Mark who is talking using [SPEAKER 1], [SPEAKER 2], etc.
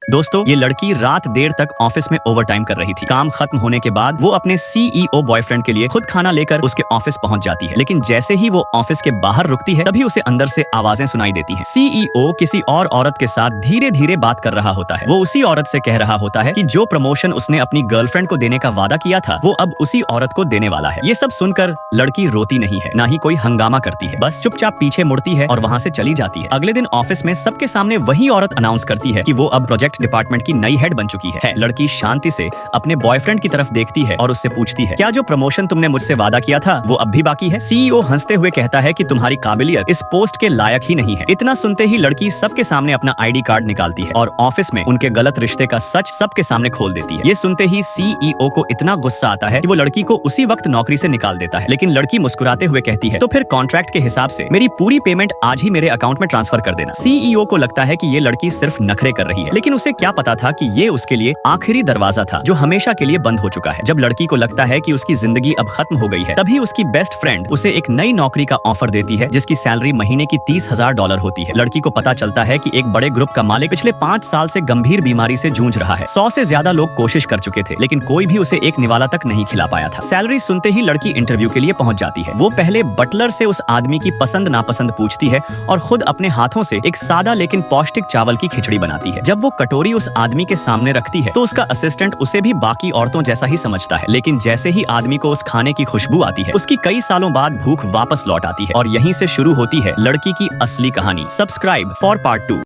[SPEAKER 1] दोस्तों, ये लड़की रात देर तक ऑफिस में ओवरटाइम कर रही थी। काम खत्म होने के बाद वो अपने सीईओ बॉयफ्रेंड के लिए खुद खाना लेकर उसके ऑफिस पहुंच जाती है, लेकिन जैसे ही वो ऑफिस के बाहर रुकती है तभी उसे अंदर से आवाजें सुनाई देती हैं। सीईओ किसी और औरत के साथ धीरे धीरे बात कर रहा होता है। वो उसी औरत से कह रहा होता है कि जो प्रमोशन उसने अपनी गर्लफ्रेंड को देने का वादा किया था वो अब उसी औरत को देने वाला है। ये सब सुनकर लड़की रोती नहीं है, ना ही कोई हंगामा करती है, बस चुपचाप पीछे मुड़ती है और वहाँ से चली जाती है। अगले दिन ऑफिस में सबके सामने वही औरत अनाउंस करती है कि वो अब प्रोजेक्ट डिपार्टमेंट की नई हेड बन चुकी है। लड़की शांति से अपने बॉयफ्रेंड की तरफ देखती है और उससे पूछती है, क्या जो प्रमोशन तुमने मुझसे वादा किया था वो अब भी बाकी है? सीईओ हंसते हुए कहता है कि तुम्हारी काबिलियत इस पोस्ट के लायक ही नहीं है। इतना सुनते ही लड़की सबके सामने अपना आईडी कार्ड निकालती है और ऑफिस में उनके गलत रिश्ते का सच सबके सामने खोल देती है। ये सुनते ही सीईओ को इतना गुस्सा आता है कि वो लड़की को उसी वक्त नौकरी से निकाल देता है, लेकिन लड़की मुस्कुराते हुए कहती है, तो फिर कॉन्ट्रैक्ट के हिसाब से मेरी पूरी पेमेंट आज ही मेरे अकाउंट में ट्रांसफर कर देना। सीईओ को लगता है कि ये लड़की सिर्फ नखरे कर रही है, लेकिन उसे क्या पता था कि ये उसके लिए आखिरी दरवाजा था जो हमेशा के लिए बंद हो चुका है। जब लड़की को लगता है कि उसकी जिंदगी अब खत्म हो गई है, तभी उसकी बेस्ट फ्रेंड उसे एक नई नौकरी का ऑफर देती है जिसकी सैलरी महीने की $30,000 होती है। लड़की को पता चलता है कि एक बड़े ग्रुप का मालिक पिछले 5 साल से गंभीर बीमारी से जूझ रहा है। 100 से ज्यादा लोग कोशिश कर चुके थे, लेकिन कोई भी उसे एक निवाला तक नहीं खिला पाया था। सैलरी सुनते ही लड़की इंटरव्यू के लिए पहुंच जाती है। वो पहले बटलर से उस आदमी की पसंद नापसंद पूछती है और खुद अपने हाथों से एक सादा लेकिन पौष्टिक चावल की खिचड़ी बनाती है। जब वो कटोरी उस आदमी के सामने रखती है तो उसका असिस्टेंट उसे भी बाकी औरतों जैसा ही समझता है, लेकिन जैसे ही आदमी को उस खाने की खुशबू आती है उसकी कई सालों बाद भूख वापस लौट आती है और यहीं से शुरू होती है लड़की की असली कहानी। Subscribe for part 2।